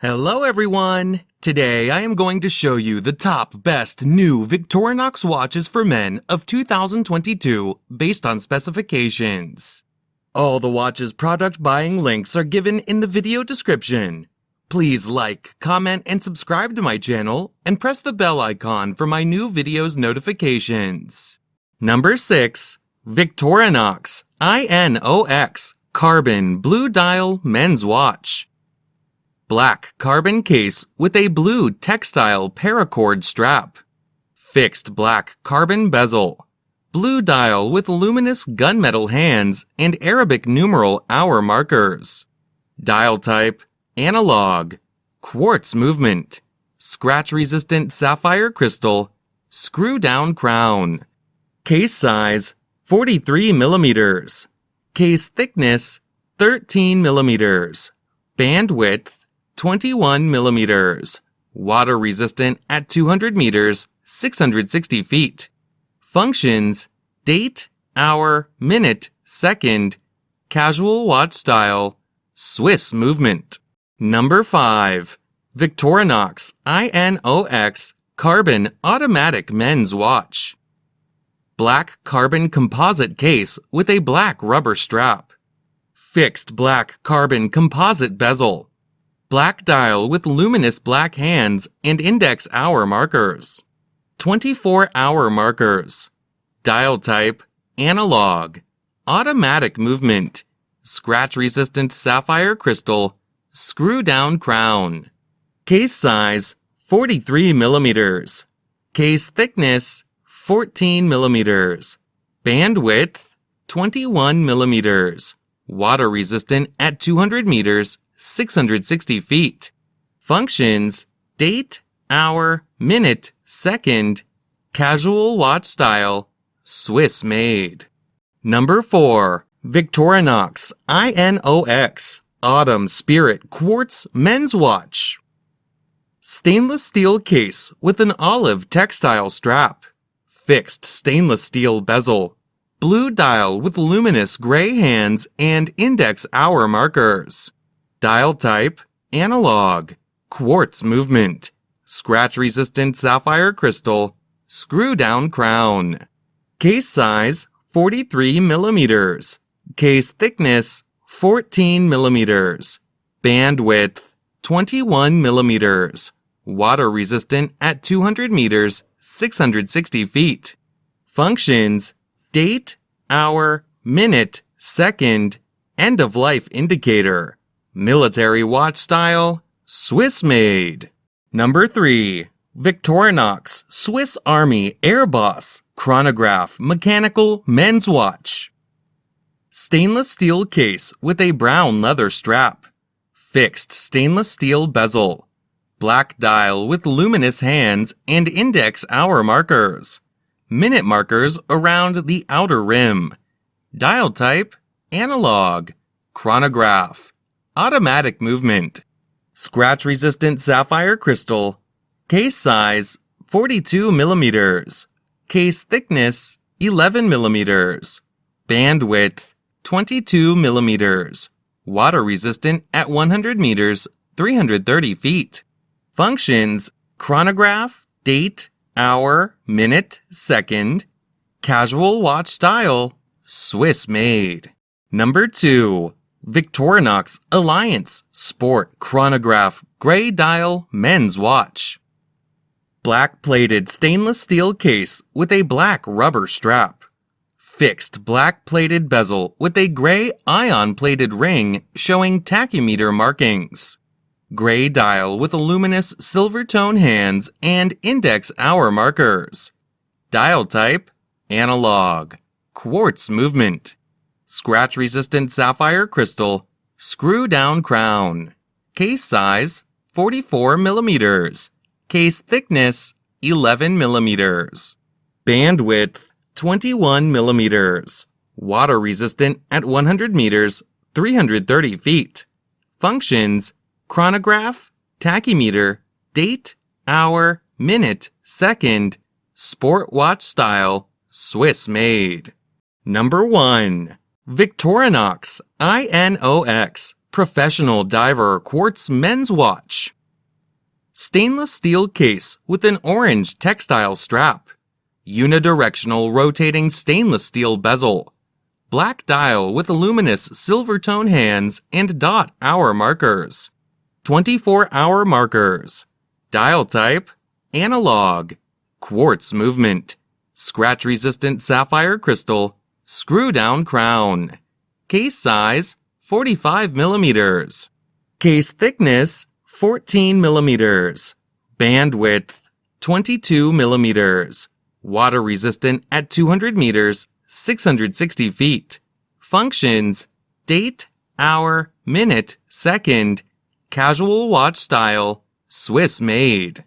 Hello everyone! Today I am going to show you the top best new Victorinox watches for men of 2022 based on specifications. All the watches product buying links are given in the video description. Please like, comment, and subscribe to my channel and press the bell icon for my new videos notifications. Number 6. Victorinox INOX Carbon Blue Dial Men's Watch. Black carbon case with a blue textile paracord strap. Fixed black carbon bezel. Blue dial with luminous gunmetal hands and Arabic numeral hour markers. Dial type, analog. Quartz movement. Scratch-resistant sapphire crystal. Screw-down crown. Case size, 43 millimeters. Case thickness, 13 millimeters. Band width, 21 millimeters. Water resistant at 200 meters, 660 feet. Functions, date, hour, minute, second. Casual watch style, Swiss movement. Number 5. Victorinox INOX Carbon Automatic Men's Watch. Black carbon composite case with a black rubber strap. Fixed black carbon composite bezel. Black dial with luminous black hands and index hour markers. 24-hour markers. Dial type, analog. Automatic movement. Scratch-resistant sapphire crystal. Screw-down crown. Case size, 43 millimeters. Case thickness, 14 millimeters. Band width, 21 millimeters. Water resistant at 200 meters, 660 feet. Functions, date, hour, minute, second. Casual watch style, Swiss made. Number 4. Victorinox INOX Autumn Spirit Quartz Men's Watch. Stainless steel case with an olive textile strap. Fixed stainless steel bezel. Blue dial with luminous gray hands and index hour markers. Dial type, analog. Quartz movement. Scratch-resistant sapphire crystal. Screw-down crown. Case size, 43 millimeters. Case thickness, 14 millimeters. Band width, 21 millimeters. Water resistant at 200 meters, 660 feet. Functions, date, hour, minute, second. End of life indicator. Military watch style, Swiss made. Number 3. Victorinox Swiss Army Airbus Chronograph Mechanical Men's Watch. Stainless steel case with a brown leather strap. Fixed stainless steel bezel. Black dial with luminous hands and index hour markers. Minute markers around the outer rim. Dial type, analog. Chronograph. Automatic movement. Scratch-resistant sapphire crystal. Case size, 42 millimeters. Case thickness, 11 millimeters. Band width, 22 millimeters. Water resistant at 100 meters, 330 feet. Functions, chronograph, date, hour, minute, second. Casual watch style, Swiss made. Number 2. Victorinox Alliance Sport Chronograph Gray Dial Men's Watch. Black plated stainless steel case with a black rubber strap. Fixed black plated bezel with a gray ion plated ring showing tachymeter markings. Gray dial with luminous silver tone hands and index hour markers. Dial type, analog. Quartz movement. Scratch-resistant sapphire crystal. Screw-down crown. Case size, 44 millimeters. Case thickness, 11 millimeters. Band width, 21 millimeters. Water resistant at 100 meters, 330 feet. Functions, chronograph, tachymeter, date, hour, minute, second. Sport watch style, Swiss made. Number 1. Victorinox INOX Professional Diver Quartz Men's Watch. Stainless steel case with an orange textile strap. Unidirectional rotating stainless steel bezel. Black dial with luminous silver tone hands and dot hour markers. 24-hour markers. Dial type, analog. Quartz movement. Scratch-resistant sapphire crystal. Screw-down crown. Case size, 45 millimeters. Case thickness, 14 millimeters. Bandwidth, 22 millimeters. Water resistant at 200 meters, 660 feet. Functions, date, hour, minute, second. Casual watch style, Swiss made.